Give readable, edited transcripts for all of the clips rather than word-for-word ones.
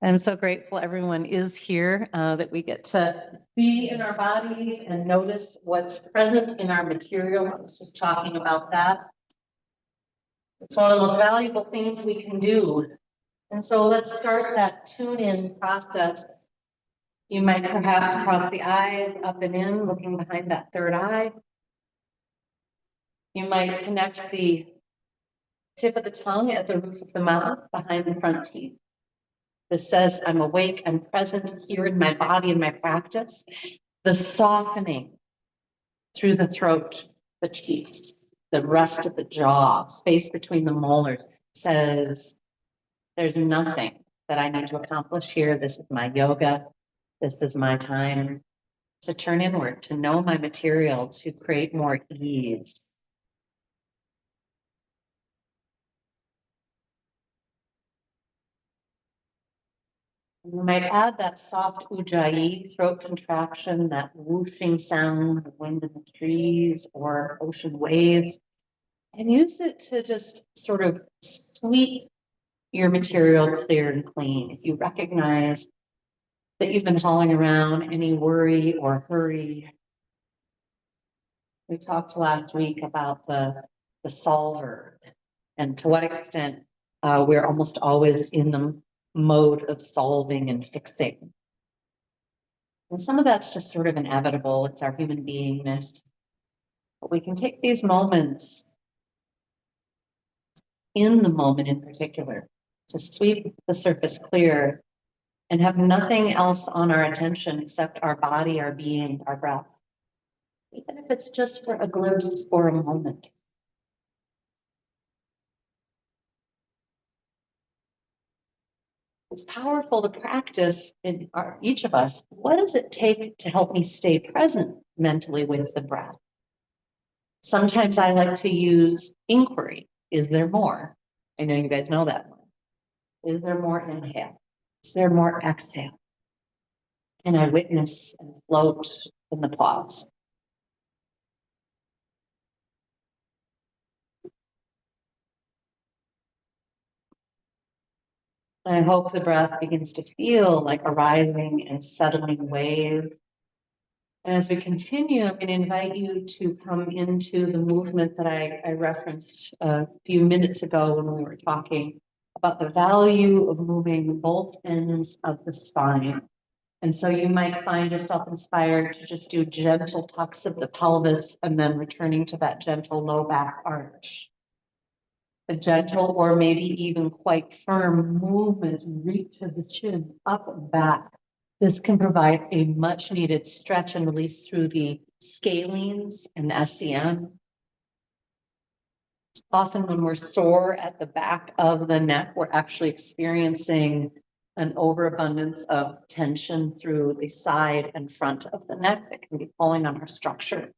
And so grateful everyone is here, that we get to be in our bodies and notice what's present in our material. I was just talking about that. It's one of the most valuable things we can do. And so let's start that tune-in process. You might perhaps cross the eyes up and in, looking behind that third eye. You might connect the tip of the tongue at the roof of the mouth behind the front teeth. This says, I'm awake, I'm present here in my body and my practice. The softening through the throat, the cheeks, the rest of the jaw, space between the molars says, there's nothing that I need to accomplish here. This is my yoga. This is my time to turn inward, to know my material, to create more ease. You might add that soft ujjayi throat contraction, that whooshing sound of wind in the trees or ocean waves, and use it to just sort of sweep your material clear and clean. If you recognize that you've been hauling around any worry or hurry. We talked last week about the solver and to what extent we're almost always in the mode of solving and fixing. And some of that's just sort of inevitable. It's our human beingness. But we can take these moments, in the moment in particular, to sweep the surface clear and have nothing else on our attention except our body, our being, our breath. Even if it's just for a glimpse for a moment. It's powerful to practice in each of us. What does it take to help me stay present mentally with the breath? Sometimes I like to use inquiry. Is there more? I know you guys know that one. Is there more inhale? Is there more exhale? Can I witness and float in the pause? I hope the breath begins to feel like a rising and settling wave. And as we continue, I'm going to invite you to come into the movement that I referenced a few minutes ago when we were talking about the value of moving both ends of the spine. And so you might find yourself inspired to just do gentle tucks of the pelvis and then returning to that gentle low back arch. A gentle or maybe even quite firm movement, reach of the chin up and back. This can provide a much needed stretch and release through the scalenes and SCM. Often when we're sore at the back of the neck, we're actually experiencing an overabundance of tension through the side and front of the neck that can be pulling on our structure.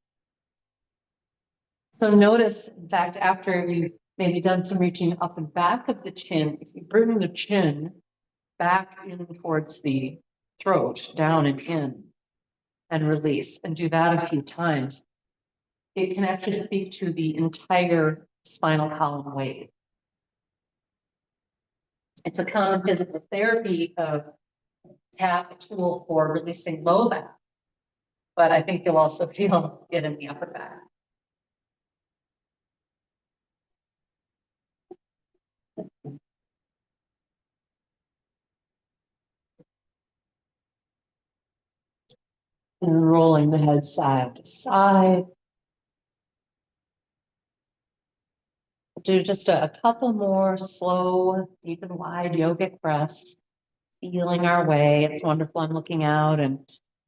So notice, in fact, after you've maybe done some reaching up and back of the chin, if you bring the chin back in towards the throat, down and in, and release, and do that a few times, it can actually speak to the entire spinal column wave. It's a common physical therapy tap tool for releasing low back, but I think you'll also feel it in the upper back. And rolling the head side to side. Do just a couple more slow, deep and wide yogic breaths, feeling our way. It's wonderful. I'm looking out and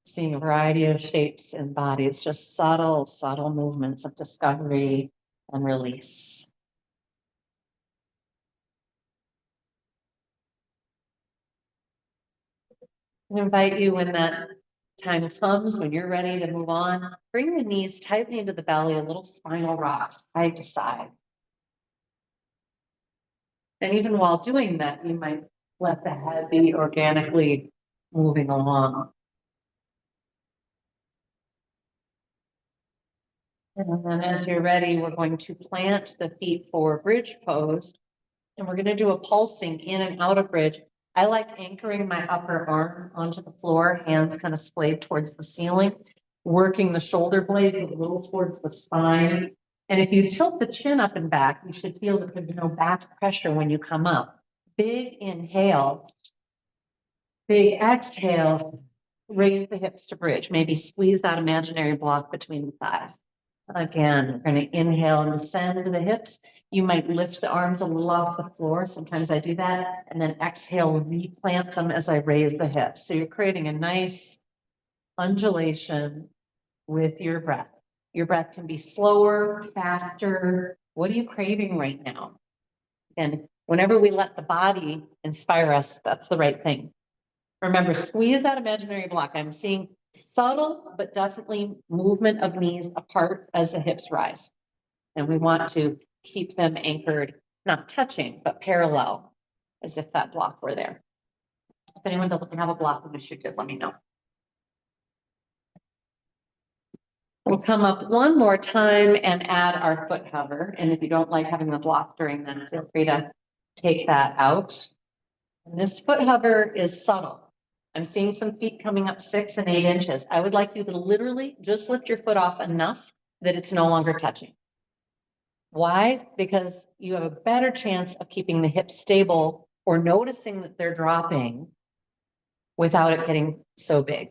seeing a variety of shapes and bodies, just subtle, subtle movements of discovery and release. I invite you when that time comes, when you're ready to move on, bring the knees tightly into the belly, a little spinal rock side to side. And even while doing that, you might let the head be organically moving along. And then as you're ready, we're going to plant the feet for bridge pose. And we're going to do a pulsing in and out of bridge. I like anchoring my upper arm onto the floor, hands kind of splayed towards the ceiling, working the shoulder blades a little towards the spine. And if you tilt the chin up and back, you should feel that there's no back pressure when you come up. Big inhale, big exhale, raise the hips to bridge, maybe squeeze that imaginary block between the thighs. Again, we're going to inhale and descend to the hips. You might lift the arms a little off the floor. Sometimes I do that. And then exhale, replant them as I raise the hips. So you're creating a nice undulation with your breath. Your breath can be slower, faster. What are you craving right now? And whenever we let the body inspire us, that's the right thing. Remember, squeeze that imaginary block. I'm seeing subtle, but definitely movement of knees apart as the hips rise. And we want to keep them anchored, not touching, but parallel, as if that block were there. If anyone doesn't have a block in the shoe tip, let me know. We'll come up one more time and add our foot hover. And if you don't like having the block during that, feel free to take that out. And this foot hover is subtle. I'm seeing some feet coming up 6 and 8 inches. I would like you to literally just lift your foot off enough that it's no longer touching. Why? Because you have a better chance of keeping the hips stable or noticing that they're dropping without it getting so big.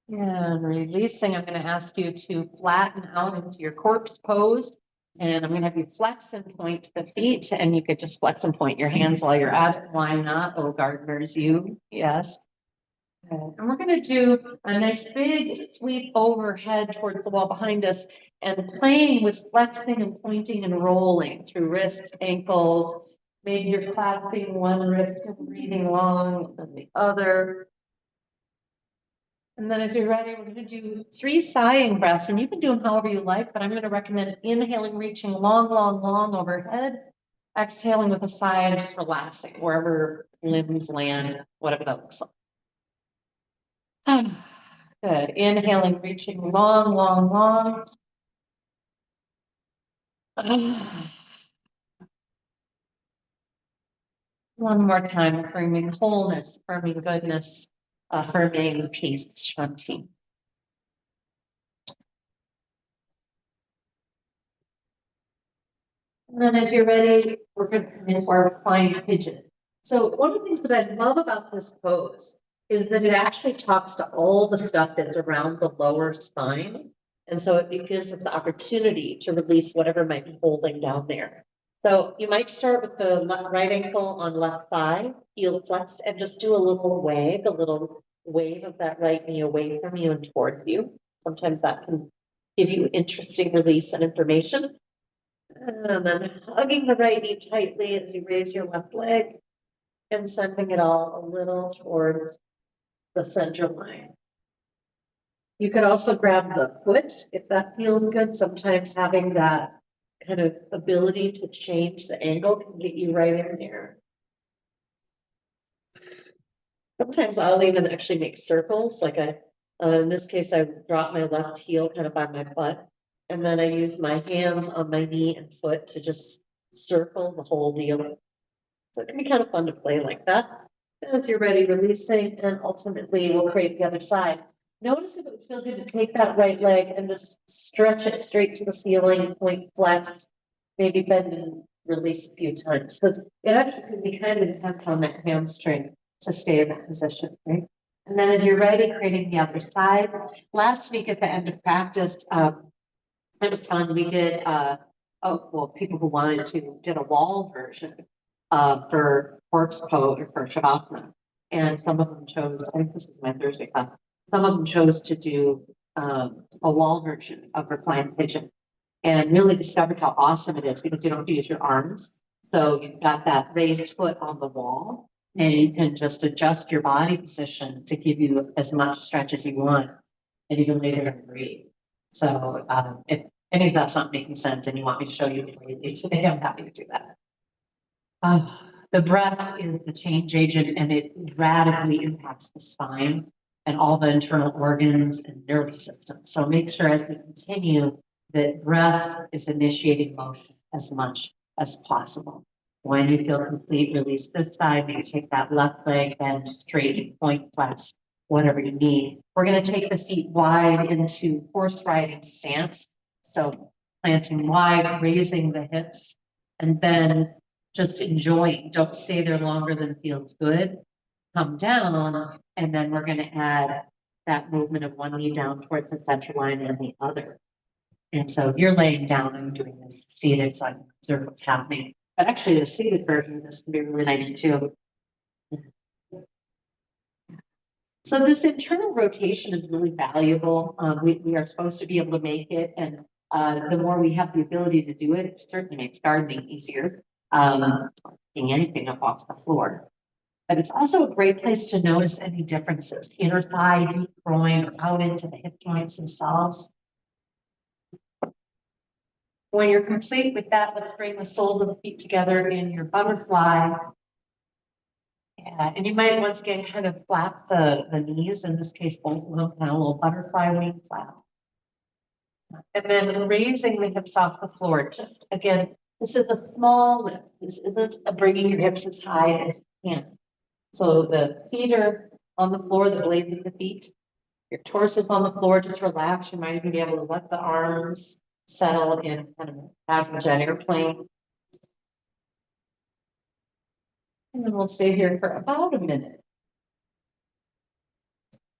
And releasing, I'm going to ask you to flatten out into your corpse pose. And I'm going to have you flex and point the feet, and you could just flex and point your hands while you're at it. Why not? Oh, gardeners, you. Yes. Okay. And we're going to do a nice big sweep overhead towards the wall behind us and playing with flexing and pointing and rolling through wrists, ankles. Maybe you're clasping one wrist and breathing long and the other. And then as you're ready, we're going to do 3 sighing breaths, and you can do them however you like, but I'm going to recommend inhaling, reaching long, long, long overhead, exhaling with a sigh and just relaxing wherever limbs land, whatever that looks like. Good. Inhaling, reaching long, long, long. One more time, affirming wholeness, affirming goodness, affirming peace, Shanti. And then as you're ready, we're going to come into our reclined pigeon. So one of the things that I love about this pose is that it actually talks to all the stuff that's around the lower spine. And so it gives us the opportunity to release whatever might be holding down there. So you might start with the right ankle on left thigh, heel flexed, and just do a little wave of that right knee away from you and towards you. Sometimes that can give you interesting release and information. And then hugging the right knee tightly as you raise your left leg and sending it all a little towards the center line. You could also grab the foot if that feels good. Sometimes having that kind of ability to change the angle can get you right in there. Sometimes I'll even actually make circles. Like in this case, I drop my left heel kind of by my butt. And then I use my hands on my knee and foot to just circle the whole deal. So it can be kind of fun to play like that. As you're ready, releasing, and ultimately we'll create the other side. Notice if it would feel good to take that right leg and just stretch it straight to the ceiling, point, flex, maybe bend and release a few times. Because it actually can be kind of intense on that hamstring to stay in that position, right? And then as you're ready, creating the other side. Last week at the end of practice, it was fun. We did, people who wanted to did a wall version for corpse pose or for Shavasana. And some of them chose, I think this was my Thursday class, some of them chose to do a wall version of reclined pigeon and really discovered how awesome it is because you don't use your arms. So you've got that raised foot on the wall and you can just adjust your body position to give you as much stretch as you want and you can lay there and breathe. So if any of that's not making sense and you want me to show you today, I'm happy to do that. The breath is the change agent and it radically impacts the spine and all the internal organs and nervous system. So make sure as we continue that breath is initiating motion as much as possible. When you feel complete, release this side. Maybe take that left leg and straighten, point, flex, whatever you need. We're going to take the feet wide into horse riding stance. So planting wide, raising the hips, and then just enjoying. Don't stay there longer than feels good. Come down, and then we're going to add that movement of one knee down towards the center line and the other. And so if you're laying down, I'm doing this seated, so I can observe what's happening. But actually, the seated version of this can be really nice too. So this internal rotation is really valuable. We are supposed to be able to make it, and the more we have the ability to do it, it certainly makes gardening easier. Picking anything up off the floor. But it's also a great place to notice any differences, inner thigh, deep groin, or out into the hip joints themselves. When you're complete with that, let's bring the soles of the feet together in your butterfly. And you might once again kind of flap the knees, in this case, both of them, kind of a little butterfly wing flap. And then raising the hips off the floor. Just again, this is a small lift. This isn't a bringing your hips as high as you can. So the feet are on the floor, the blades of the feet. Your torso is on the floor, just relax. You might even be able to let the arms settle in kind of a passenger airplane. And then we'll stay here for about a minute.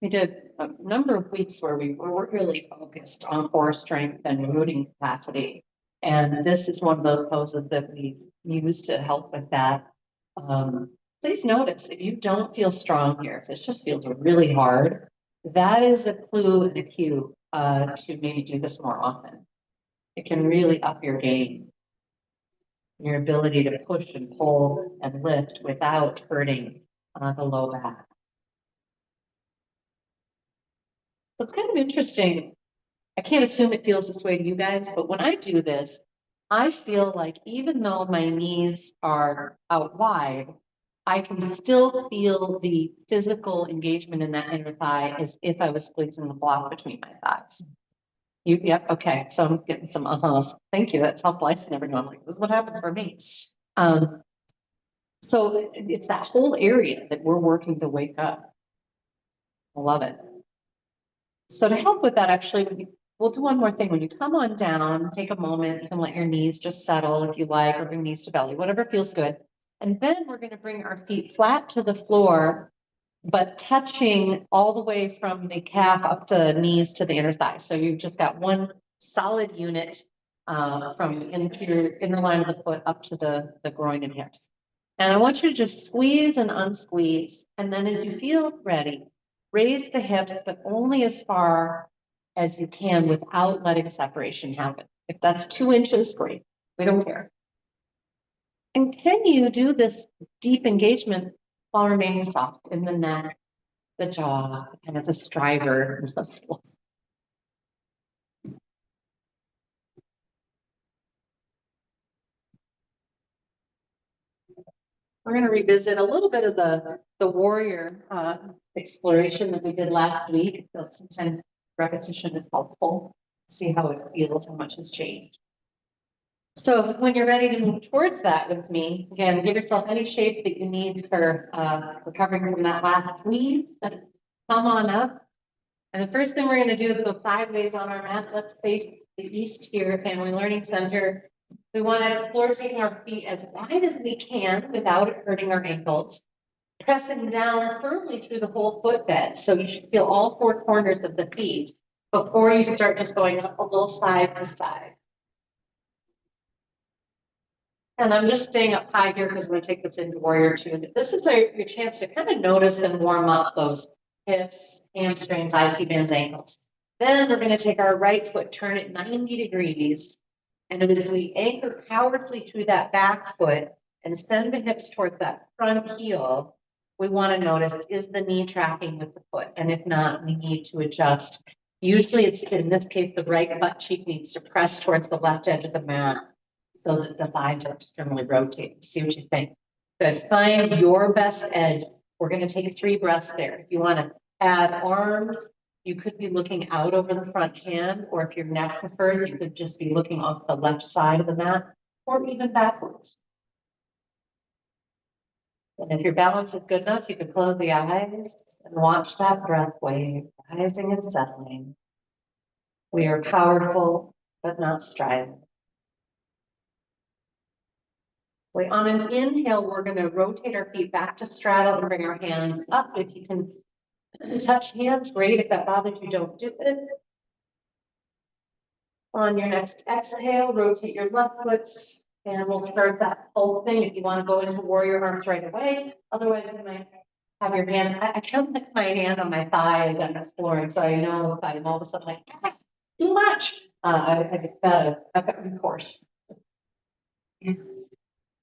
We did a number of weeks where we were really focused on core strength and rooting capacity. And this is one of those poses that we use to help with that. Please notice if you don't feel strong here, if this just feels really hard, that is a clue and a cue to maybe do this more often. It can really up your game, your ability to push and pull and lift without hurting the low back. So it's kind of interesting. I can't assume it feels this way to you guys, but when I do this, I feel like even though my knees are out wide, I can still feel the physical engagement in that inner thigh as if I was squeezing the block between my thighs. Yep, okay. So I'm getting some uh-huhs. Thank you. That's helpful. I never know. I'm like, this is what happens for me. So it's that whole area that we're working to wake up. I love it. So to help with that, actually, we'll do one more thing. When you come on down, take a moment. You can let your knees just settle if you like, or bring knees to belly, whatever feels good. And then we're going to bring our feet flat to the floor, but touching all the way from the calf up to knees to the inner thigh. So you've just got one solid unit from the inner line of the foot up to the groin and hips. And I want you to just squeeze and unsqueeze. And then as you feel ready, raise the hips, but only as far as you can without letting separation happen. If that's 2 inches, great. We don't care. And can you do this deep engagement while remaining soft in the neck, the jaw, and it's a striver muscles? We're going to revisit a little bit of the warrior exploration that we did last week. So sometimes repetition is helpful. See how it feels, how much has changed. So when you're ready to move towards that with me, again, give yourself any shape that you need for recovering from that last squeeze. Come on up. And the first thing we're going to do is go sideways on our mat. Let's face the east here, Family Learning Center. We want to explore taking our feet as wide as we can without it hurting our ankles. Pressing down firmly through the whole footbed. So you should feel all 4 corners of the feet before you start just going up a little side to side. And I'm just staying up high here because I'm going to take this into Warrior 2. This is your chance to kind of notice and warm up those hips, hamstrings, IT bands, ankles. Then we're going to take our right foot, turn it 90 degrees. And as we anchor powerfully through that back foot and send the hips towards that front heel, we want to notice, is the knee tracking with the foot? And if not, we need to adjust. Usually it's, in this case, the right butt cheek needs to press towards the left edge of the mat so that the thighs are externally rotating. See what you think. Good. Find your best edge. We're going to take 3 breaths there. If you want to add arms, you could be looking out over the front hand, or if your neck prefers, you could just be looking off the left side of the mat. or even backwards. And if your balance is good enough, you can close the eyes and watch that breath wave rising and settling. We are powerful, but not strident. On an inhale, we're going to rotate our feet back to straddle and bring our hands up. If you can touch hands, great. If that bothers you, don't do it. On your next exhale, rotate your left foot, and we'll start that whole thing. If you want to go into warrior arms right away, otherwise you might have your hands. I can't put my hand on my thigh as I'm exploring, so I know if I'm all of a sudden like, too much. I get that recourse.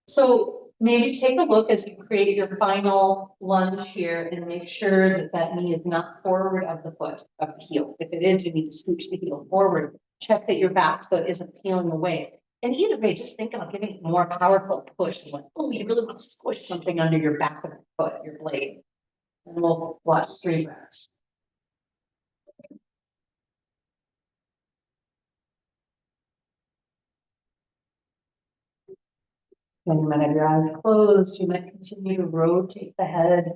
So maybe take a look as you create your final lunge here and make sure that that knee is not forward of the foot, of the heel. If it is, you need to scooch the heel forward. Check that your back foot isn't peeling away. And either way, just think about giving it more powerful push. Like, oh, you really want to squish something under your back of the foot, your blade. And we'll watch 3 breaths. And you might have your eyes closed. You might continue to rotate the head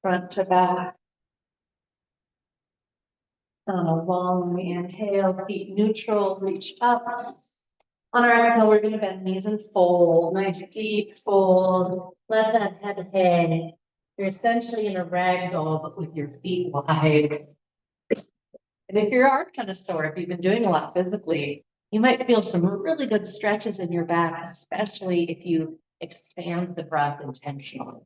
front to back. On a long inhale, feet neutral, reach up. On our exhale, we're going to bend knees and fold. Nice deep fold. Let that head hang. You're essentially in a ragdoll, but with your feet wide. And if your arm kind of sore, if you've been doing a lot physically, you might feel some really good stretches in your back, especially if you expand the breath intentionally.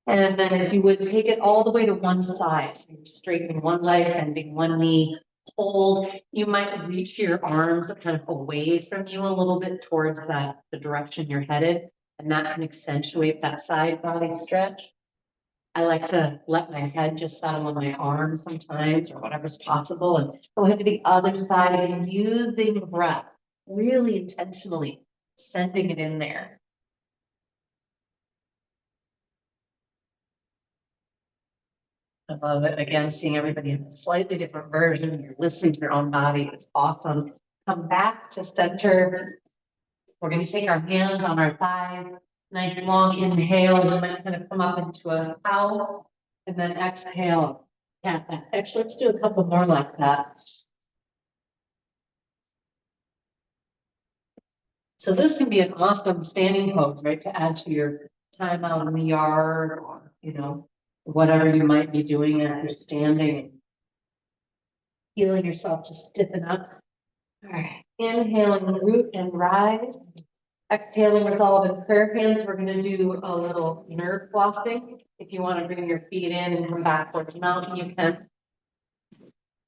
And then as you would take it all the way to one side, so you're straightening one leg, bending one knee, hold. You might reach your arms kind of away from you a little bit towards the direction you're headed, and that can accentuate that side body stretch. I like to let my head just settle on my arm sometimes, or whatever's possible, and go ahead to the other side and using the breath, really intentionally sending it in there. I love it. Again, seeing everybody in a slightly different version. You're listening to your own body. It's awesome. Come back to center. We're going to take our hands on our thighs. Nice long inhale. You might kind of come up into a cow. And then exhale. Cat back. Actually, let's do a couple more like that. So this can be an awesome standing pose, right? To add to your time out in the yard, or, you know, whatever you might be doing as you're standing. Feeling yourself to stiffen up. All right, inhaling, root and rise. Exhaling, resolve and prayer hands. We're going to do a little nerve flossing. If you want to bring your feet in and come back towards the mountain, you can.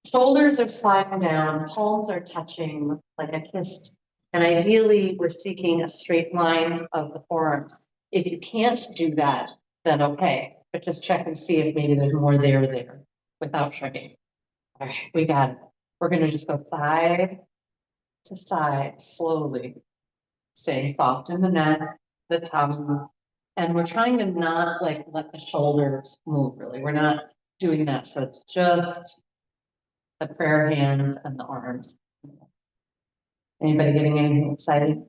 Shoulders are sliding down, palms are touching like a kiss. And ideally, we're seeking a straight line of the forearms. If you can't do that, then okay. But just check and see if maybe there's more there without shrinking. All right, we got it. We're going to just go side to side slowly, staying soft in the neck, the tongue. And we're trying to not like let the shoulders move really. We're not doing that. So it's just the prayer hand and the arms. Anybody getting anything excited?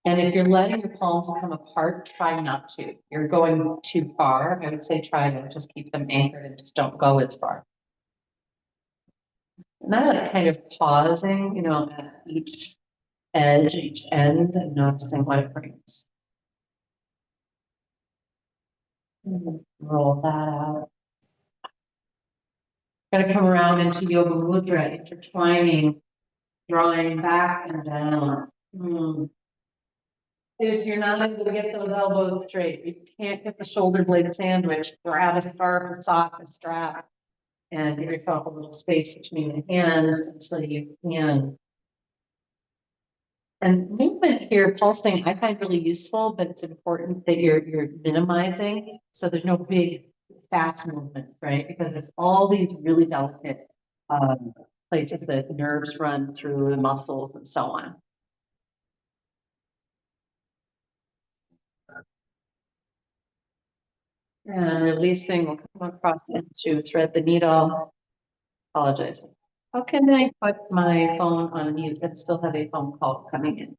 And if you're letting your palms come apart, try not to. You're going too far. I would say try to just keep them anchored and just don't go as far. And I like kind of pausing, you know, at each edge, each end, and noticing what it brings. Roll that out. Gonna come around into Yoga Mudra, intertwining, drawing back and down. If you're not able to get those elbows straight, you can't get the shoulder blade sandwich, grab a scarf, a sock, a strap, and give yourself a little space between the hands until you can. And movement here, pulsing, I find really useful, but it's important that you're minimizing, so there's no big fast movement, right? Because there's all these really delicate places that nerves run through, the muscles and so on. And releasing, we'll come across into thread the needle. Apologize. How can I put my phone on mute and still have a phone call coming in?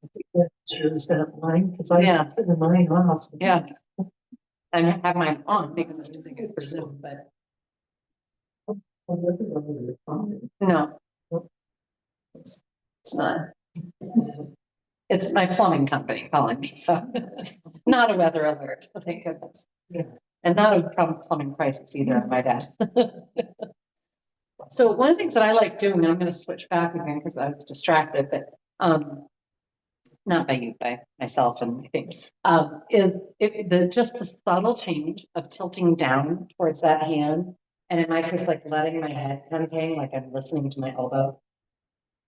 Instead of mine, because I Yeah. put the mine off. Yeah. And I have mine on because it's using it for Zoom, but no, it's not. It's my plumbing company calling me, so not a weather alert, thank goodness. Yeah. And not a plumbing crisis either, I might add. So one of the things that I like doing, and I'm gonna switch back again because I was distracted, but not by you, by myself and my things, just the subtle change of tilting down towards that hand. And in my case, like letting my head kind of hang, like I'm listening to my elbow.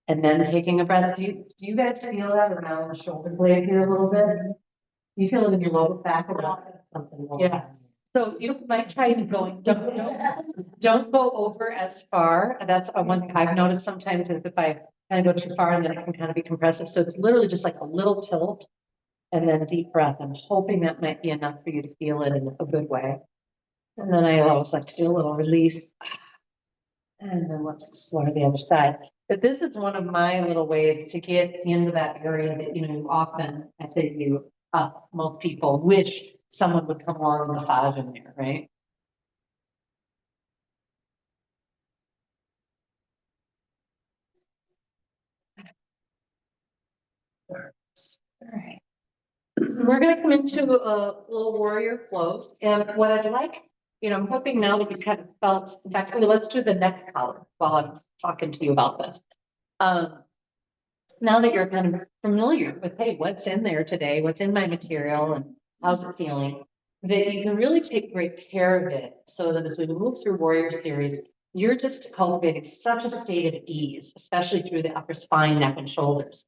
And then taking a breath. Do you guys feel that around the shoulder blade here a little bit? You feel it in your lower back a lot? Something. Yeah. So you might try to don't go over as far. That's one thing I've noticed sometimes is if I kind of go too far and then it can kind of be compressive. So it's literally just like a little tilt and then deep breath. I'm hoping that might be enough for you to feel it in a good way. And then I always like to do a little release. And then let's explore the other side. But this is one of my little ways to get into that area that, often, I say you, us, most people wish someone would come along and massage in there, right? All right. We're going to come into a little warrior flows. And what I'd like, I'm hoping now that you've kind of felt, in fact, let's do the neck collar while I'm talking to you about this. Now that you're kind of familiar with, hey, what's in there today, what's in my material and how's it feeling, that you can really take great care of it so that as we move through Warrior Series, you're just cultivating such a state of ease, especially through the upper spine, neck, and shoulders.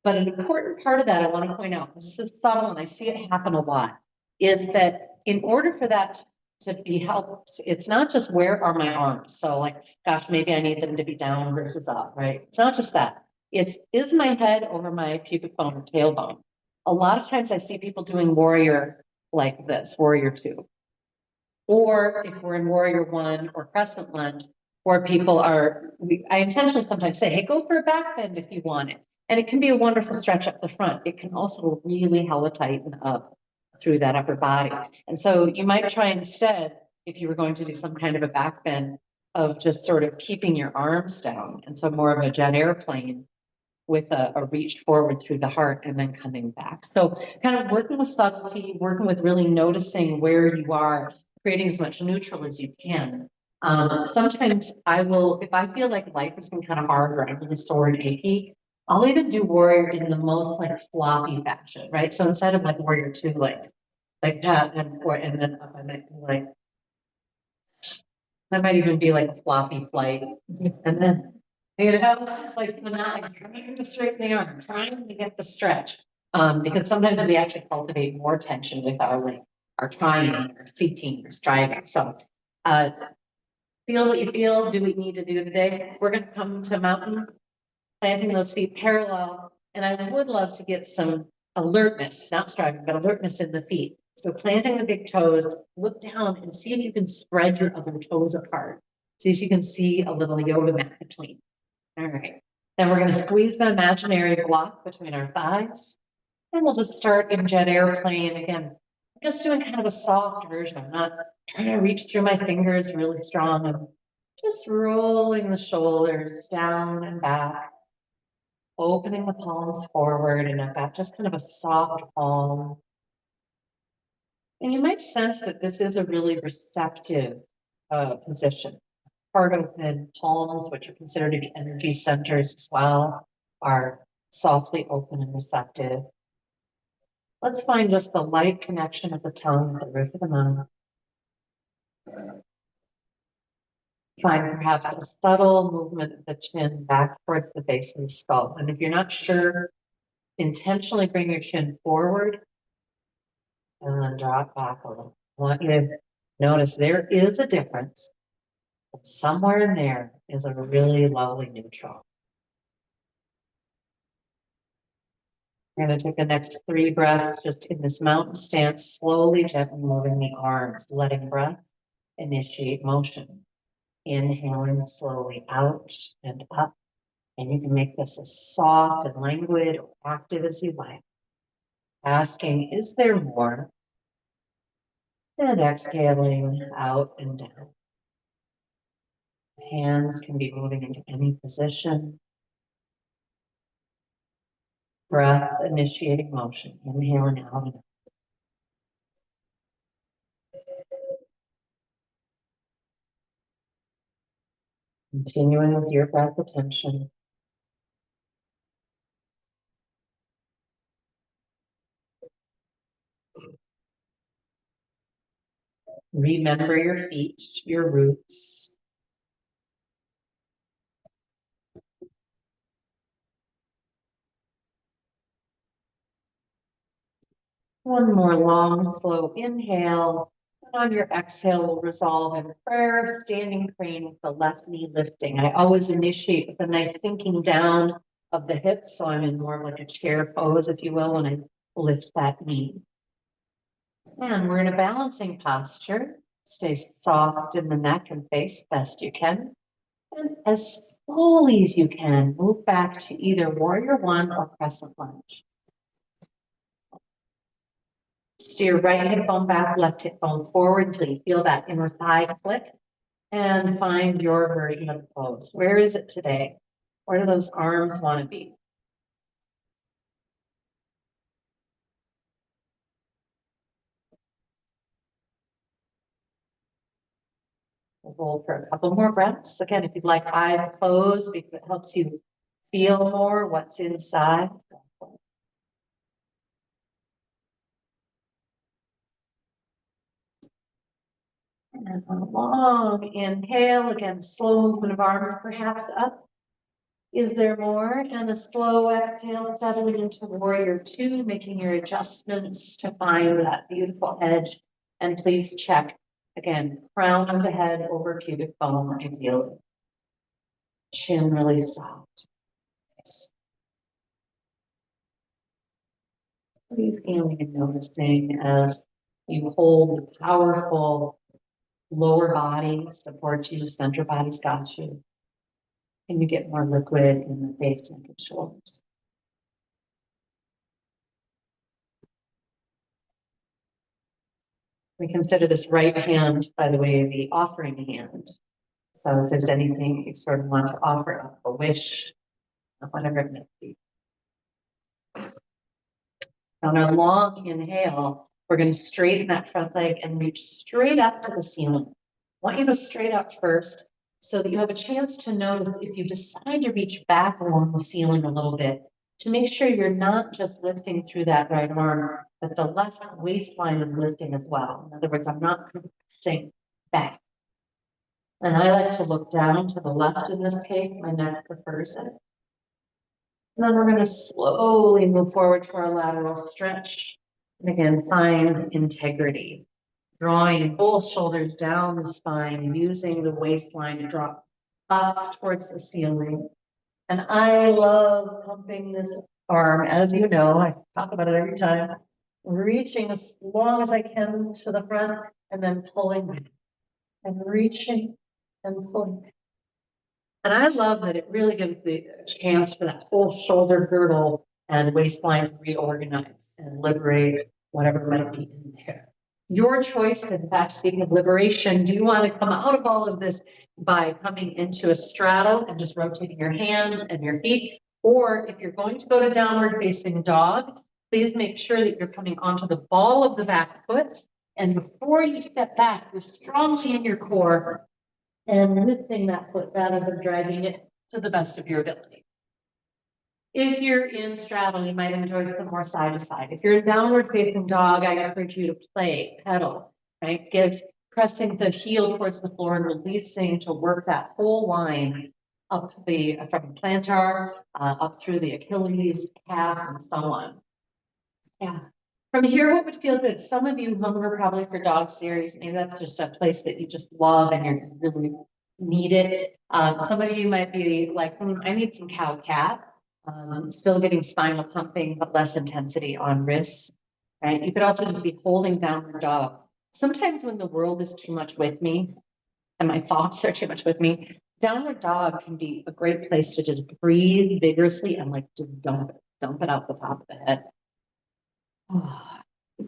But an important part of that I want to point out, because this is subtle and I see it happen a lot, is that in order for that to be helped, it's not just where are my arms. So like, gosh, maybe I need them to be down versus up, right? It's not just that. Is my head over my pubic bone or tailbone? A lot of times I see people doing warrior like this, warrior 2. Or if we're in warrior 1 or crescent lunge, where people I intentionally sometimes say, hey, go for a back bend if you want it. And it can be a wonderful stretch up the front. It can also really hella tighten up through that upper body. And so you might try instead, if you were going to do some kind of a back bend, of just sort of keeping your arms down. And so more of a jet airplane with a reach forward through the heart and then coming back. So kind of working with subtlety, working with really noticing where you are, creating as much neutral as you can. Sometimes if I feel like life has been kind of hard or I'm really sore and achy, I'll even do warrior in the most like floppy fashion, right? So instead of like warrior 2, like that, and then up, I might be like, that might even be like a floppy flight. And then, like trying to straighten the arm, trying to get the stretch. Because sometimes we actually cultivate more tension with our trying, or seeking, or striving. So, feel what you feel. Do what you need to do today. We're going to come to mountain, planting those feet parallel. And I would love to get some alertness, not striving, but alertness in the feet. So planting the big toes, look down and see if you can spread your other toes apart. See if you can see a little yoga mat between. All right. Then we're going to squeeze the imaginary block between our thighs. And we'll just start in jet airplane again. I'm just doing kind of a soft version. I'm not trying to reach through my fingers really strong. I'm just rolling the shoulders down and back, opening the palms forward and back, just kind of a soft palm. And you might sense that this is a really receptive position. Heart open palms, which are considered to be energy centers as well, are softly open and receptive. Let's find just the light connection of the tongue with the roof of the mouth. Find perhaps a subtle movement of the chin back towards the base of the skull. And if you're not sure, intentionally bring your chin forward and then drop back a little. I want you to notice there is a difference. But somewhere in there is a really lovely neutral. We're going to take the next 3 breaths just in this mountain stance, slowly, gently moving the arms, letting breath initiate motion. Inhaling slowly out and up. And you can make this as soft and languid or active as you like. Asking, is there more? And exhaling out and down. Hands can be moving into any position. Breath initiating motion. Inhaling out and up. Continuing with your breath attention. Remember your feet, your roots. One more long, slow inhale. And on your exhale, we'll resolve in prayer, standing crane with the left knee lifting. I always initiate with a nice sinking down of the hips, so I'm in more of like a chair pose, if you will, when I lift that knee. And we're in a balancing posture. Stay soft in the neck and face best you can. And as slowly as you can, move back to either warrior one or crescent lunge. Steer right hip bone back, left hip bone forward until you feel that inner thigh click. And find your version of the pose. Where is it today? Where do those arms want to be? We'll hold for a couple more breaths. Again, if you'd like eyes closed, because it helps you feel more what's inside. And a long inhale, again, slow movement of arms perhaps up. Is there more? And a slow exhale, settling into warrior two, making your adjustments to find that beautiful edge. And please check, again, crown of the head over pubic bone, ideally. Chin really soft. Nice. What are you feeling and noticing as you hold the powerful lower body support you, center body's got you? Can you get more liquid in the face, neck, and shoulders? We consider this right hand, by the way, the offering hand. So if there's anything you sort of want to offer up, a wish, whatever it may be. On a long inhale, we're going to straighten that front leg and reach straight up to the ceiling. I want you to straight up first so that you have a chance to notice if you decide to reach back along the ceiling a little bit, to make sure you're not just lifting through that right arm, but the left waistline is lifting as well. In other words, I'm not pressing back. And I like to look down to the left in this case. My neck prefers it. And then we're going to slowly move forward to our lateral stretch. And again, find integrity. Drawing both shoulders down the spine, using the waistline to drop up towards the ceiling. And I love pumping this arm, as you know, I talk about it every time. Reaching as long as I can to the front and then pulling back. And reaching and pulling. And I love that it really gives the chance for that whole shoulder girdle and waistline to reorganize and liberate whatever might be in there. Your choice, in fact, speaking of liberation, do you want to come out of all of this by coming into a straddle and just rotating your hands and your feet? Or if you're going to go to downward facing dog, please make sure that you're coming onto the ball of the back foot. And before you step back, you're strongly in your core and lifting that foot rather than dragging it to the best of your ability. If you're in straddle, you might enjoy some more side to side. If you're in downward facing dog, I encourage you to play, pedal, right? Pressing the heel towards the floor and releasing to work that whole line up from the plantar, up through the Achilles, calf, and so on. Yeah. From here, what would feel good? Some of you hunger probably for dog series. Maybe that's just a place that you just love and you really need it. Some of you might be like, I need some cow cat. Still getting spinal pumping, but less intensity on wrists. Right? You could also just be holding down your dog. Sometimes when the world is too much with me, and my thoughts are too much with me, downward dog can be a great place to just breathe vigorously and like just dump it out the top of the head.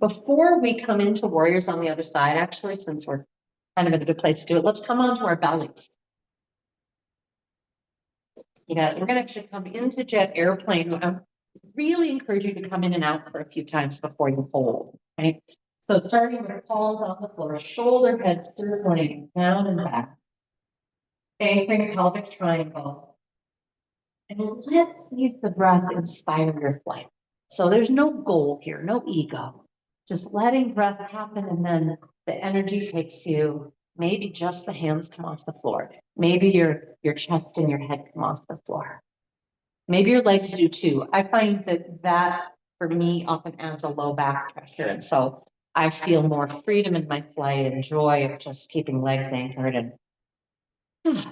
Before we come into warriors on the other side, actually, since we're kind of in a good place to do it, let's come onto our bellies. We're gonna actually come into jet airplane. I really encourage you to come in and out for a few times before you hold, right? So starting with palms on the floor, shoulder head circling down and back, anchoring pelvic triangle. And let please the breath inspire your flight. So there's no goal here, no ego. Just letting breath happen, and then the energy takes you. Maybe just the hands come off the floor. Maybe your chest and your head come off the floor. Maybe your legs do too. I find that for me often adds a low back pressure. And so I feel more freedom in my flight and joy of just keeping legs anchored. And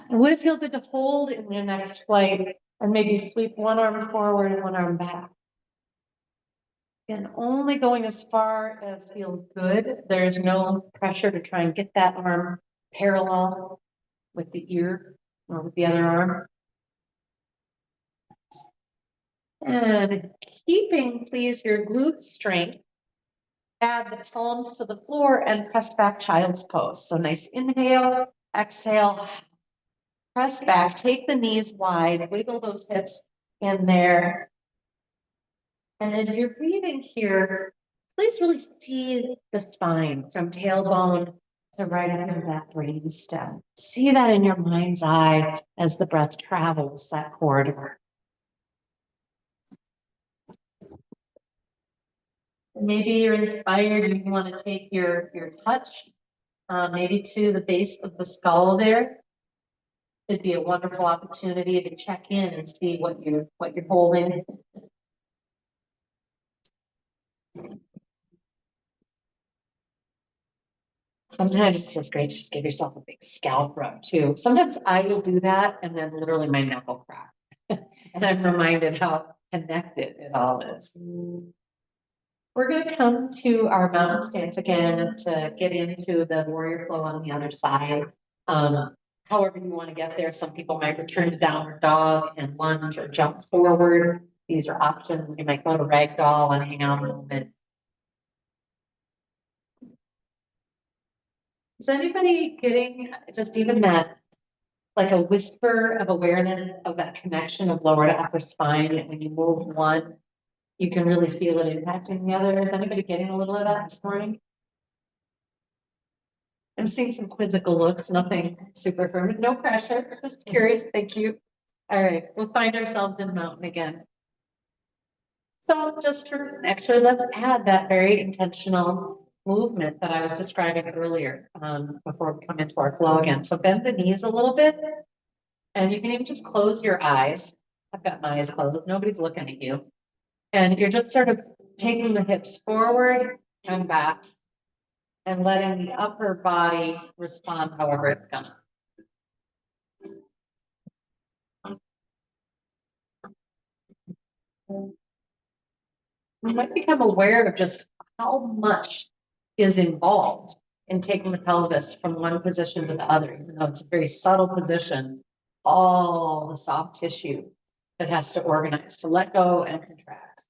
would it feel good to hold in your next flight and maybe sweep one arm forward and one arm back? And only going as far as feels good. There's no pressure to try and get that arm parallel with the ear or with the other arm. And keeping, please, your glute strength, add the palms to the floor and press back child's pose. So nice inhale, exhale, press back, take the knees wide, wiggle those hips in there. And as you're breathing here, please really see the spine from tailbone to right under that brainstem. See that in your mind's eye as the breath travels that corridor. Maybe you're inspired, you want to take your touch maybe to the base of the skull there. It'd be a wonderful opportunity to check in and see what you're holding. Sometimes it's just great to just give yourself a big scalp rub too. Sometimes I will do that and then literally my neck will crack. And I'm reminded how connected it all is. We're going to come to our mountain stance again to get into the warrior flow on the other side. However you want to get there. Some people might return to downward dog and lunge or jump forward. These are options. You might go to ragdoll and hang out a little bit. Is anybody getting just even that, like a whisper of awareness of that connection of lower to upper spine? And when you move one, you can really feel it impacting the other. Is anybody getting a little of that this morning? I'm seeing some quizzical looks, nothing super affirmative, no pressure, just curious, thank you. All right, we'll find ourselves in mountain again. So just actually, let's add that very intentional movement that I was describing earlier before we come into our flow again. So bend the knees a little bit, and you can even just close your eyes. I've got my eyes closed, nobody's looking at you. And you're just sort of taking the hips forward and back and letting the upper body respond however it's gonna. You might become aware of just how much is involved in taking the pelvis from one position to the other, even though it's a very subtle position, all the soft tissue that has to organize to let go and contract.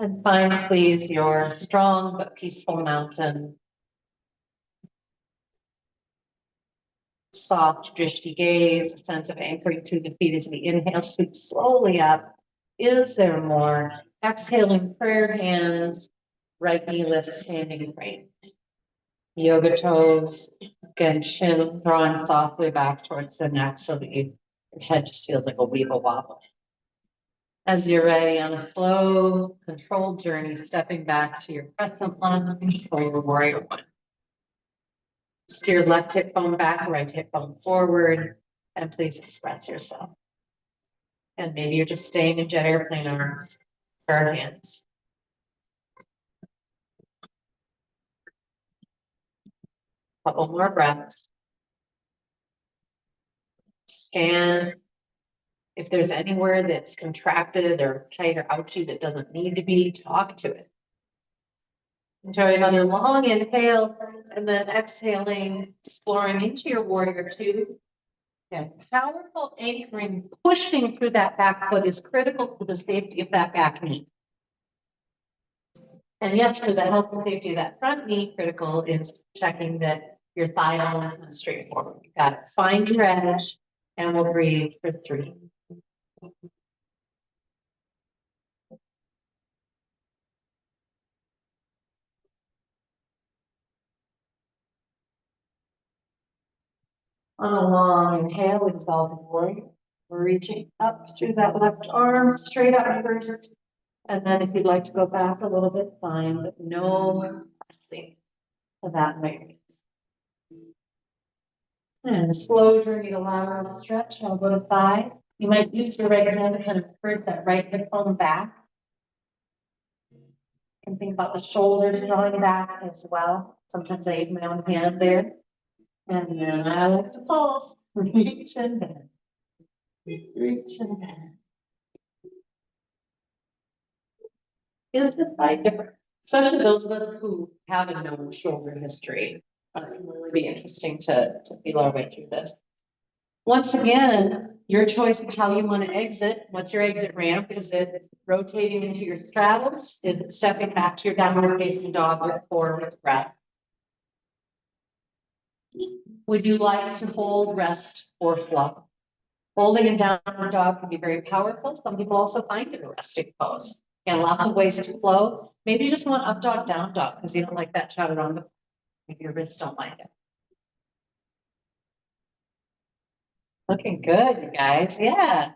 And find, please, your strong but peaceful mountain. Soft, drishti gaze, a sense of anchoring through the feet as we inhale, sweep slowly up. Is there more? Exhaling, prayer hands, right knee lifts, standing crane. Yoga toes, again, shin drawing softly back towards the neck so that your head just feels like a weeble wobble. As you're ready, on a slow, controlled journey, stepping back to your crescent lunge or your warrior one. Steer left hip bone back, right hip bone forward, and please express yourself. And maybe you're just staying in jet airplane arms, prayer hands. Couple more breaths. Scan. If there's anywhere that's contracted or tight or ouchy that doesn't need to be, talk to it. Enjoy another long inhale and then exhaling, exploring into your warrior two. And powerful anchoring, pushing through that back foot is critical for the safety of that back knee. And yes, for the health and safety of that front knee, critical is checking that your thigh bone is not straight forward. You got it. Find your edge and we'll breathe for 3. On a long inhale, exalted warrior. We're reaching up through that left arm, straight up first. And then if you'd like to go back a little bit, fine, but no pressing to that right. And a slow journey to lateral stretch, elbow to thigh. You might use your right hand to kind of curve that right hip bone back. And think about the shoulders drawing back as well. Sometimes I use my own hand there. And then I like to pulse, reach and bend. Reach and bend. Is the thigh different? Especially those of us who have a no shoulder history. It can really be interesting to feel our way through this. Once again, your choice of how you want to exit. What's your exit ramp? Is it rotating into your straddle? Is it stepping back to your downward facing dog with forward breath? Would you like to hold, rest, or flow? Holding a downward dog can be very powerful. Some people also find it a resting pose. And lots of ways to flow. Maybe you just want up dog, down dog, because you don't like that chaturanga. Maybe your wrists don't like it. Looking good, you guys. Yeah.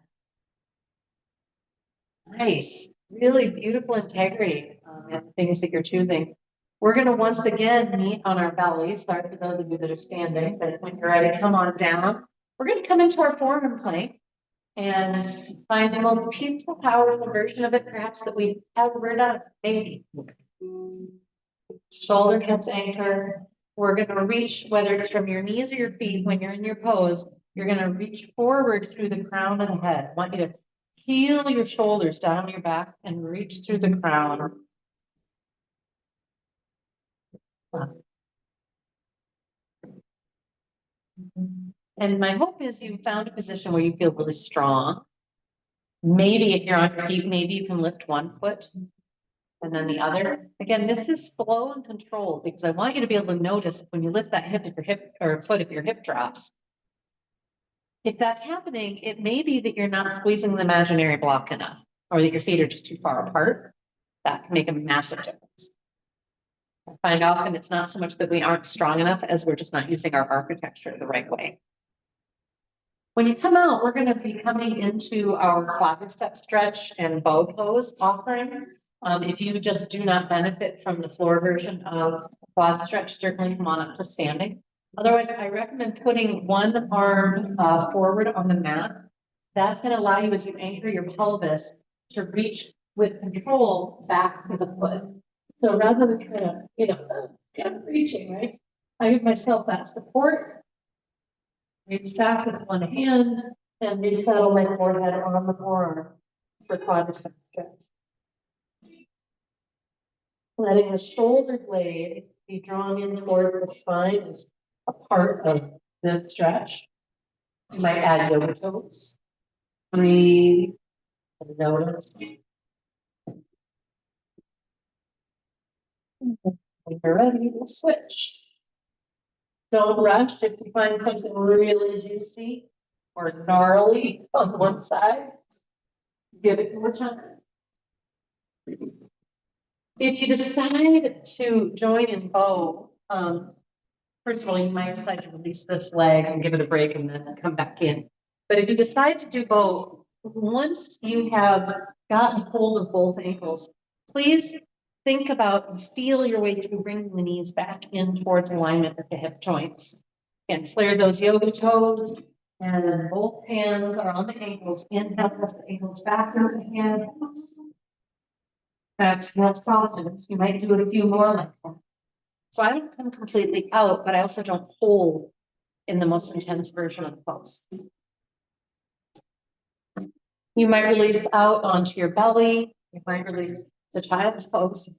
Nice. Really beautiful integrity in the things that you're choosing. We're going to once again meet on our bellies. Sorry for those of you that are standing, but when you're ready, come on down. We're going to come into our forearm plank and find the most peaceful, powerful version of it, perhaps that we've ever done. Maybe. Shoulder hips anchor. We're going to reach, whether it's from your knees or your feet, when you're in your pose, you're going to reach forward through the crown of the head. I want you to heel your shoulders down your back and reach through the crown. And my hope is you found a position where you feel really strong. Maybe if you're on your feet, maybe you can lift one foot and then the other. Again, this is slow and controlled because I want you to be able to notice when you lift that hip, if your hip or foot, if your hip drops. If that's happening, it may be that you're not squeezing the imaginary block enough or that your feet are just too far apart. That can make a massive difference. I find often it's not so much that we aren't strong enough as we're just not using our architecture the right way. When you come out, we're going to be coming into our quadricep stretch and bow pose offering. If you just do not benefit from the floor version of quad stretch, certainly come on up to standing. Otherwise, I recommend putting one arm forward on the mat. That's going to allow you, as you anchor your pelvis, to reach with control back to the foot. So rather than kind of reaching, right? I give myself that support. Reach back with one hand and resettle my forehead on the forearm for quadricep stretch. Letting the shoulder blade be drawn in towards the spine is a part of this stretch. You might add yoga toes. Breathe and notice. When you're ready, we'll switch. Don't rush. If you find something really juicy or gnarly on one side, give it more time. If you decide to join in bow, first of all, you might decide to release this leg and give it a break and then come back in. But if you decide to do bow, once you have gotten hold of both ankles, please think about and feel your way through bringing the knees back in towards alignment with the hip joints. And flare those yoga toes. And then both hands are on the ankles. Inhale, press the ankles back into the hands. Exhale, soften. You might do it a few more like that. So I don't come completely out, but I also don't hold in the most intense version of the pose. You might release out onto your belly. You might release to child's pose.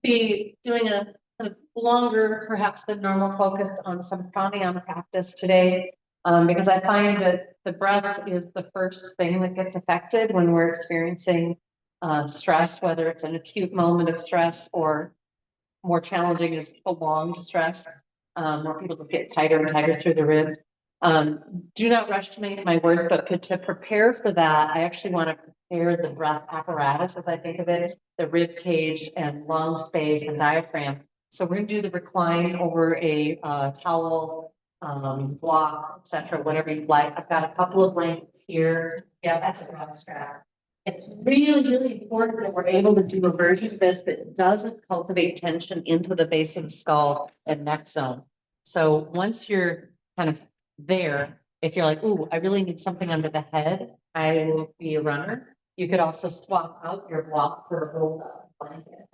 be doing a kind of longer, perhaps than normal focus on some pranayama practice today. Because I find that the breath is the first thing that gets affected when we're experiencing stress, whether it's an acute moment of stress or more challenging is prolonged stress, where people just get tighter and tighter through the ribs. Do not rush to make my words, but to prepare for that, I actually want to prepare the breath apparatus, as I think of it, the rib cage and lung space and diaphragm. So we're going to do the recline over a towel, block, etc., whatever you like. I've got a couple of blankets here. Yeah, that's a broad strap. It's really, really important that we're able to do a version of this that doesn't cultivate tension into the base of the skull and neck zone. So once you're kind of there, if you're like, ooh, I really need something under the head, I will be a runner. You could also swap out your block for a rolled up blanket.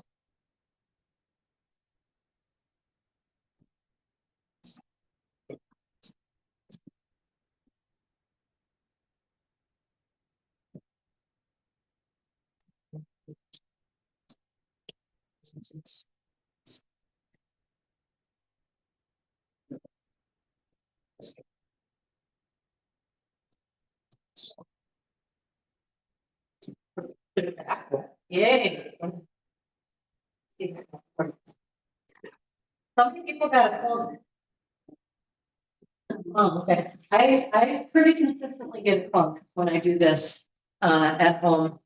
Yay. Some people got a clunk. Oh, okay. I pretty consistently get a clunk when I do this at home.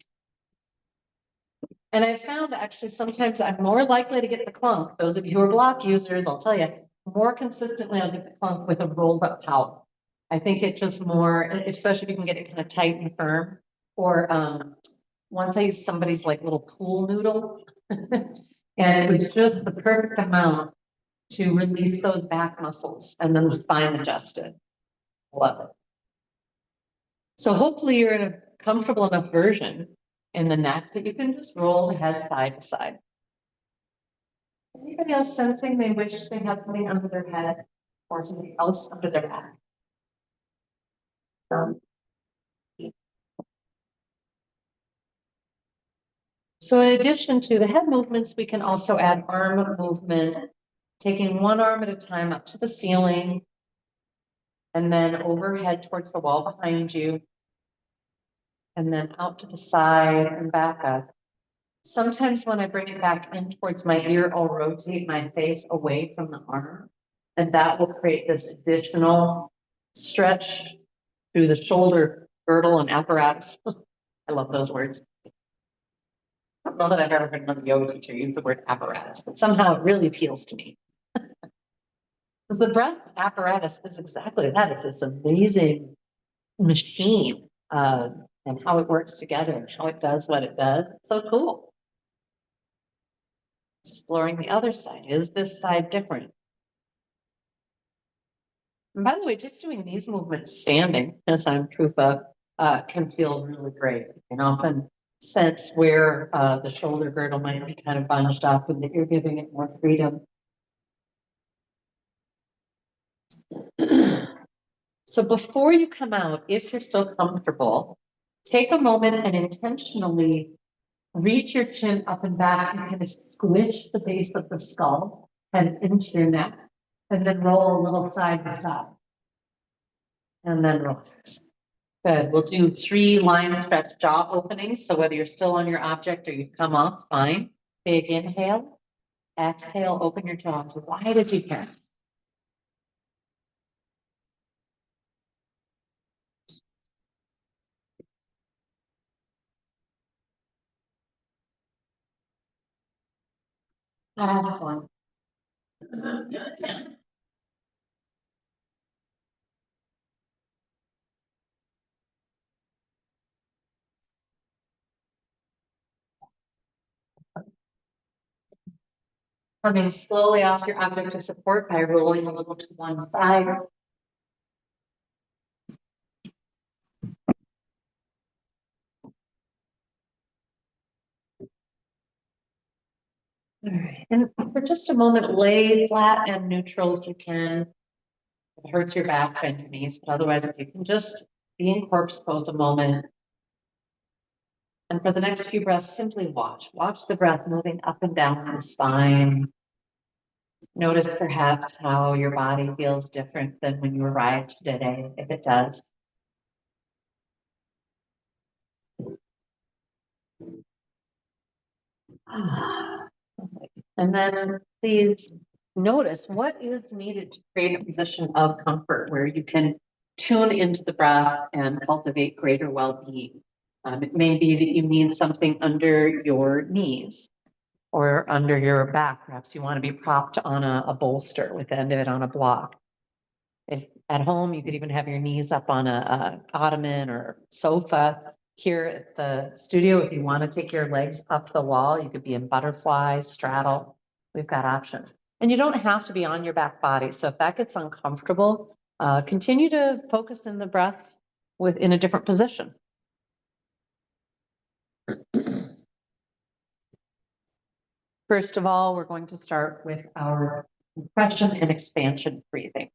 And I found actually sometimes I'm more likely to get the clunk. Those of you who are block users, I'll tell you, more consistently I'll get the clunk with a rolled up towel. I think it just more, especially if you can get it kind of tight and firm. Or once I used somebody's like little pool noodle, and it was just the perfect amount to release those back muscles and then the spine adjusted. Love it. So hopefully you're in a comfortable enough version in the neck that you can just roll the head side to side. Anybody else sensing they wish they had something under their head or something else under their back? So in addition to the head movements, we can also add arm movement, taking one arm at a time up to the ceiling and then overhead towards the wall behind you and then out to the side and back up. Sometimes when I bring it back in towards my ear, I'll rotate my face away from the arm, and that will create this additional stretch through the shoulder girdle and apparatus. I love those words. I don't know that I've ever heard another yoga teacher use the word apparatus, but somehow it really appeals to me. Because the breath apparatus is exactly that. It's this amazing machine and how it works together and how it does what it does. It's so cool. Exploring the other side. Is this side different? And by the way, just doing these movements standing, as I'm proof of, can feel really great. And often sense where the shoulder girdle might be kind of bunched up and that you're giving it more freedom. So before you come out, if you're still comfortable, take a moment and intentionally reach your chin up and back and kind of squish the base of the skull and into your neck, and then roll a little side to side. And then relax. Good. We'll do 3 line stretch jaw openings. So whether you're still on your object or you've come off, fine. Big inhale. Exhale, open your jaw as wide as you can. Have fun. Coming slowly off your object of support by rolling a little to one side. All right, and for just a moment, lay flat and neutral if you can. If it hurts your back, bend your knees, but otherwise, if you can just be in corpse pose a moment. And for the next few breaths, simply watch the breath moving up and down the spine. Notice perhaps how your body feels different than when you arrived today, if it does. And then please notice what is needed to create a position of comfort where you can tune into the breath and cultivate greater well-being. It may be that you need something under your knees or under your back. Perhaps you want to be propped on a bolster with the end of it on a block. If at home, you could even have your knees up on a ottoman or sofa. Here at the studio, if you want to take your legs up the wall, you could be in butterfly, straddle. We've got options. And you don't have to be on your back body. So if that gets uncomfortable, continue to focus in the breath in a different position. First of all, we're going to start with our compression and expansion breathing.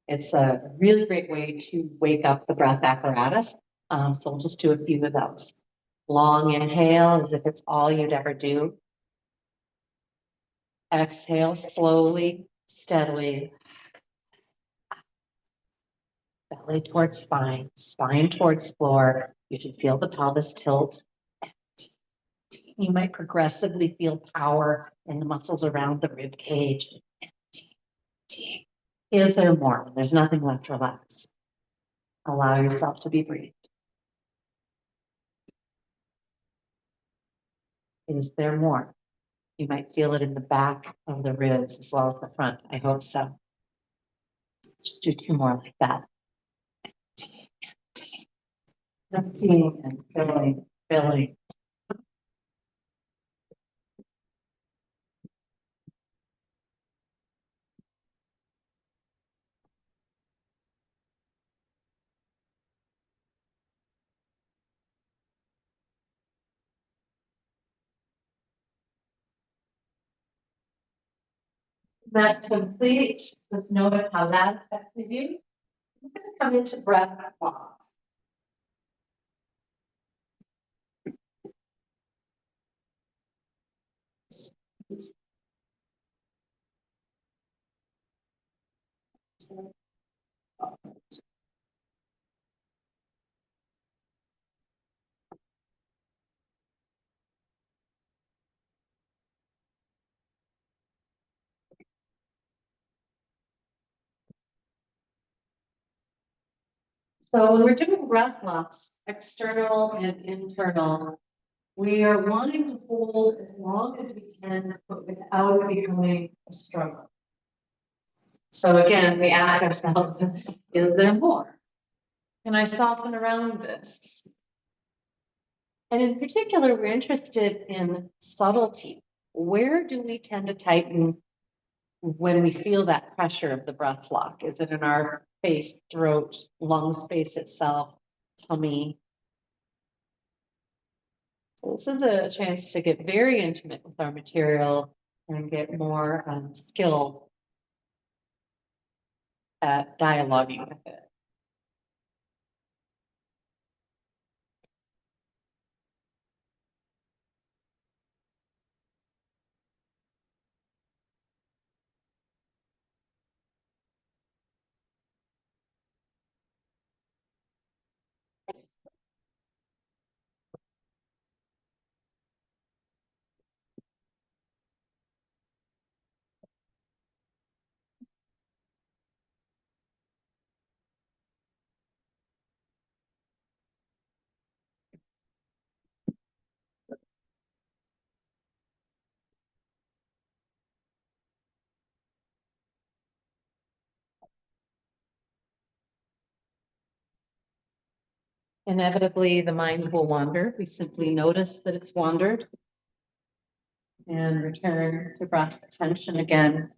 It's a really great way to wake up the breath apparatus. So we'll just do a few of those. Long inhale as if it's all you'd ever do. Exhale slowly, steadily. Belly towards spine, spine towards floor. You should feel the pelvis tilt. You might progressively feel power in the muscles around the rib cage. Is there more? There's nothing left. Relax. Allow yourself to be breathed. Is there more? You might feel it in the back of the ribs as well as the front. I hope so. Let's just do two more like that. Emptying and filling, filling. That's complete. Just notice how that affected you. I'm going to come into breath pause. So when we're doing breath blocks, external and internal, we are wanting to hold as long as we can, but without it becoming a struggle. So again, we ask ourselves, is there more? Can I soften around this? And in particular, we're interested in subtlety. Where do we tend to tighten when we feel that pressure of the breath block? Is it in our face, throat, lung space itself, tummy? So this is a chance to get very intimate with our material and get more skill at dialoguing with it. Inevitably, the mind will wander. We simply notice that it's wandered and return to breath attention again.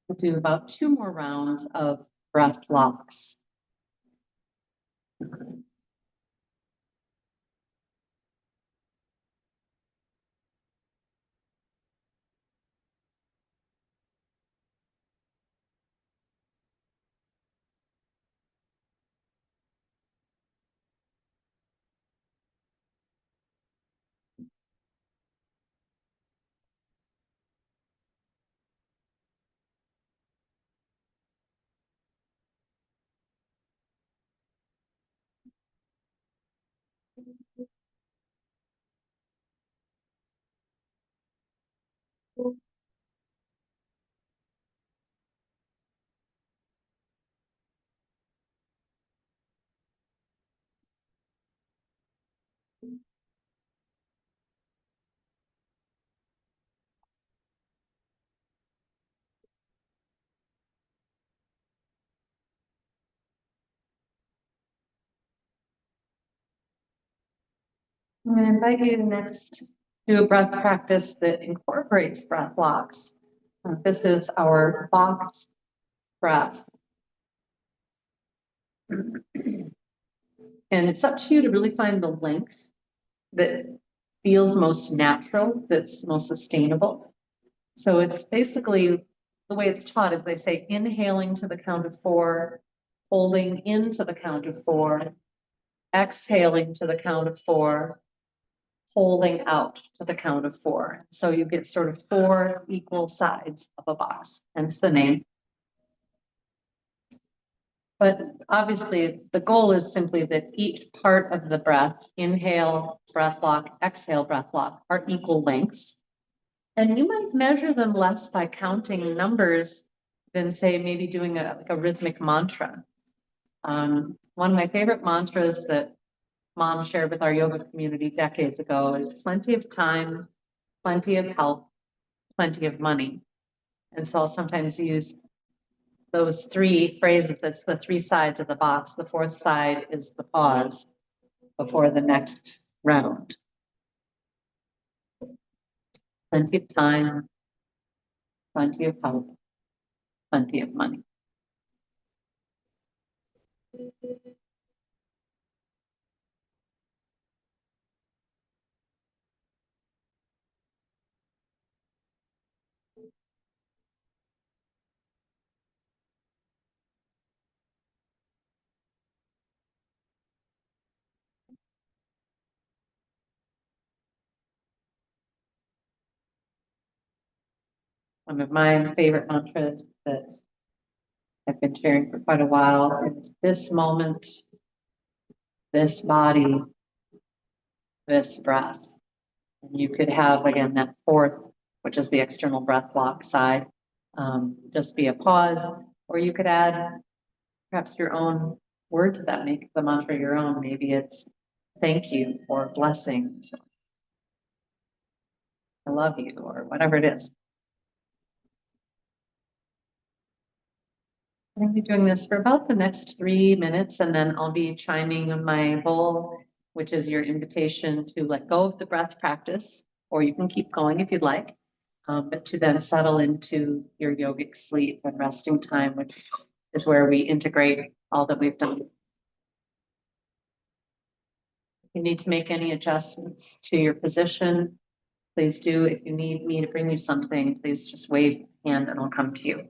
We'll do about 2 more rounds of breath blocks. I'm going to invite you next to do a breath practice that incorporates breath locks. This is our box breath. And it's up to you to really find the length that feels most natural, that's most sustainable. So it's basically the way it's taught is they say inhaling to the count of 4, holding into the count of 4, exhaling to the count of 4, holding out to the count of 4. So you get sort of 4 equal sides of a box, hence the name. But obviously the goal is simply that each part of the breath, inhale, breath lock, exhale, breath lock, are equal lengths. And you might measure them less by counting numbers than say maybe doing like a rhythmic mantra. One of my favorite mantras that Mom shared with our yoga community decades ago is plenty of time, plenty of help, plenty of money. And so I'll sometimes use those 3 phrases. It's the 3 sides of the box. The 4th side is the pause before the next round. Plenty of time, plenty of help, plenty of money. One of my favorite mantras that I've been sharing for quite a while is this moment, this body, this breath. And you could have, again, that 4th, which is the external breath lock side, just be a pause, or you could add perhaps your own word to that, make the mantra your own. Maybe it's thank you or blessings, I love you, or whatever it is. I'm going to be doing this for about the next 3 minutes, and then I'll be chiming on my bowl, which is your invitation to let go of the breath practice, or you can keep going if you'd like, but to then settle into your yogic sleep and resting time, which is where we integrate all that we've done. If you need to make any adjustments to your position, please do. If you need me to bring you something, please just wave a hand and I'll come to you.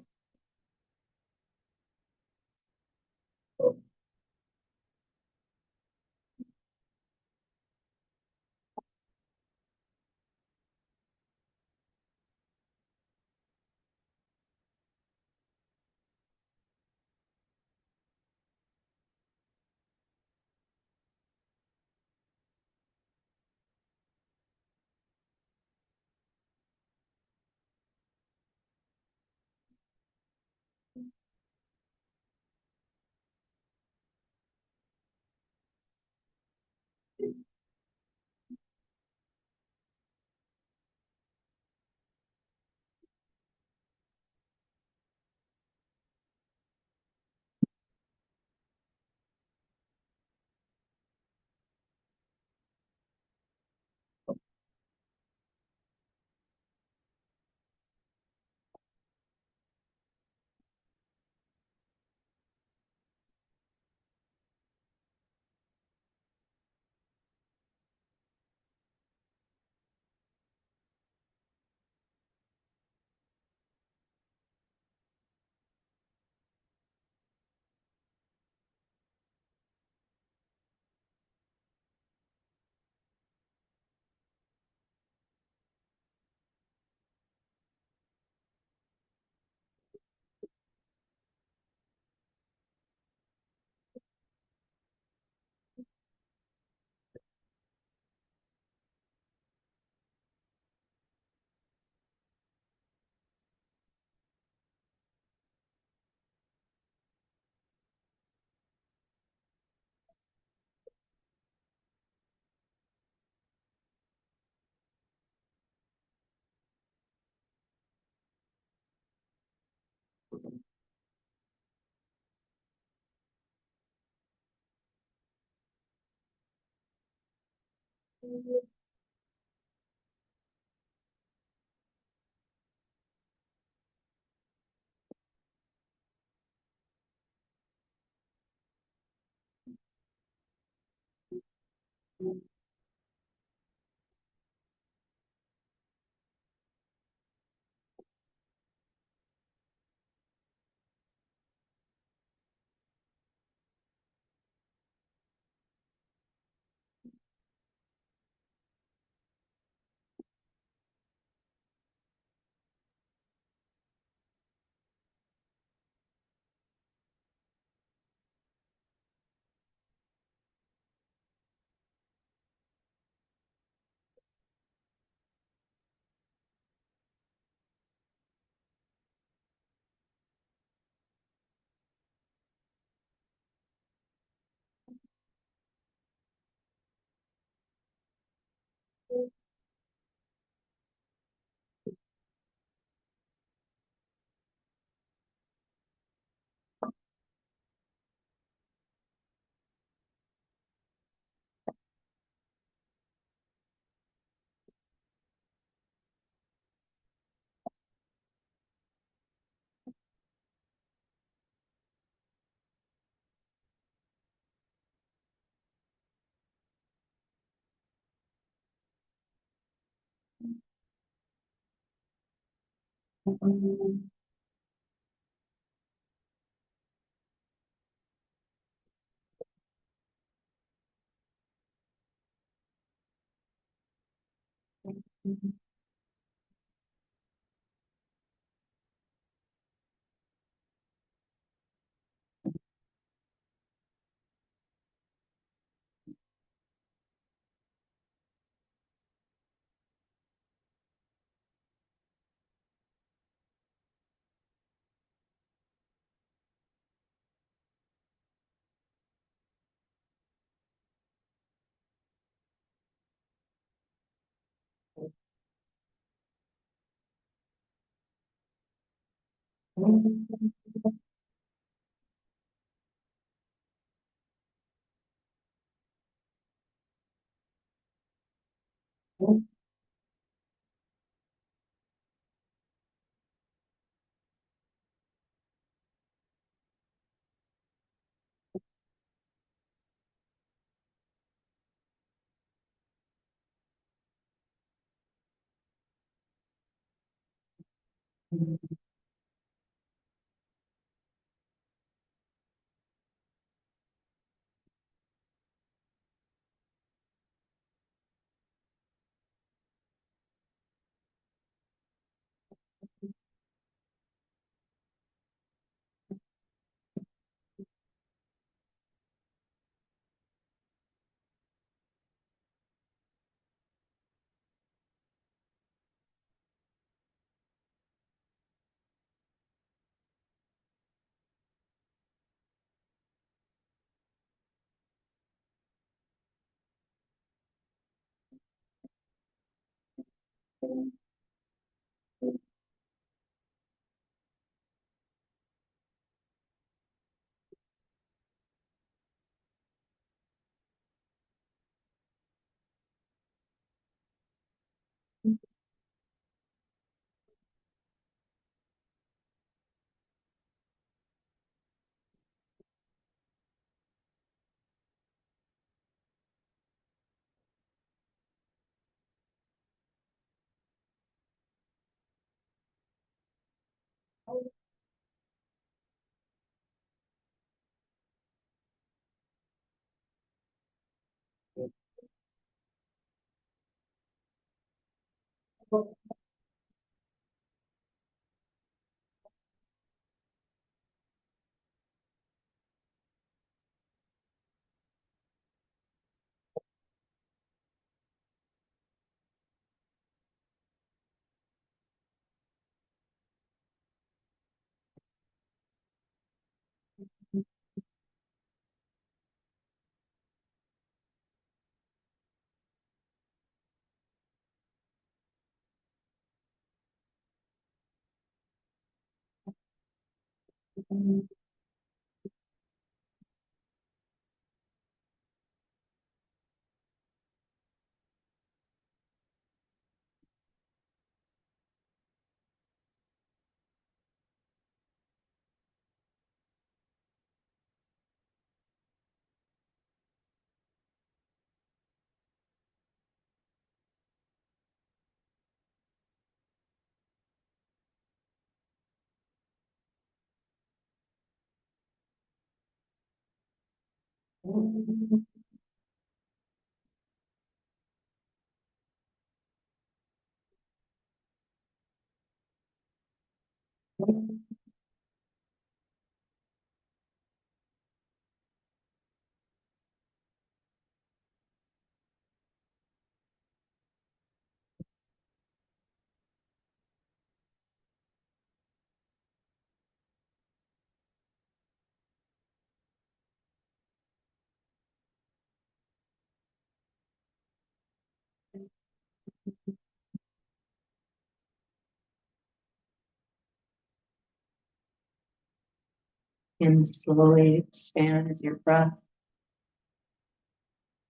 And slowly expand your breath.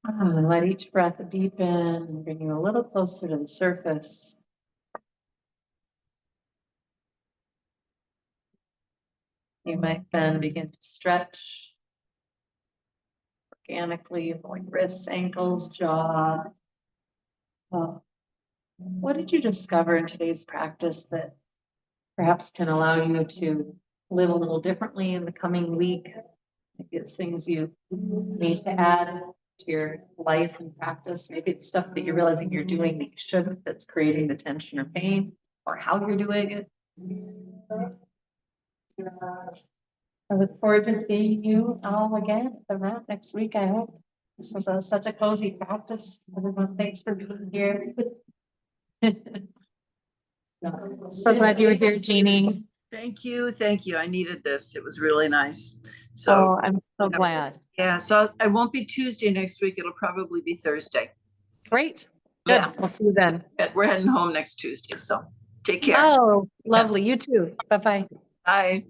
And let each breath deepen and bring you a little closer to the surface. You might then begin to stretch organically, like wrists, ankles, jaw. What did you discover in today's practice that perhaps can allow you to live a little differently in the coming week? Maybe it's things you need to add to your life and practice. Maybe it's stuff that you're realizing you're doing that you shouldn't, that's creating the tension or pain, or how you're doing it. I look forward to seeing you all again at the mat next week, I hope. This was such a cozy practice. Everyone, thanks for being here. So glad you were here, Jeannie. Thank you. Thank you. I needed this. It was really nice. So, Oh, I'm so glad. yeah, so I won't be Tuesday next week. It'll probably be Thursday. Great. Good. Yeah. We'll see you then. We're heading home next Tuesday. So take care. Oh, lovely. You too. Bye-bye. Bye.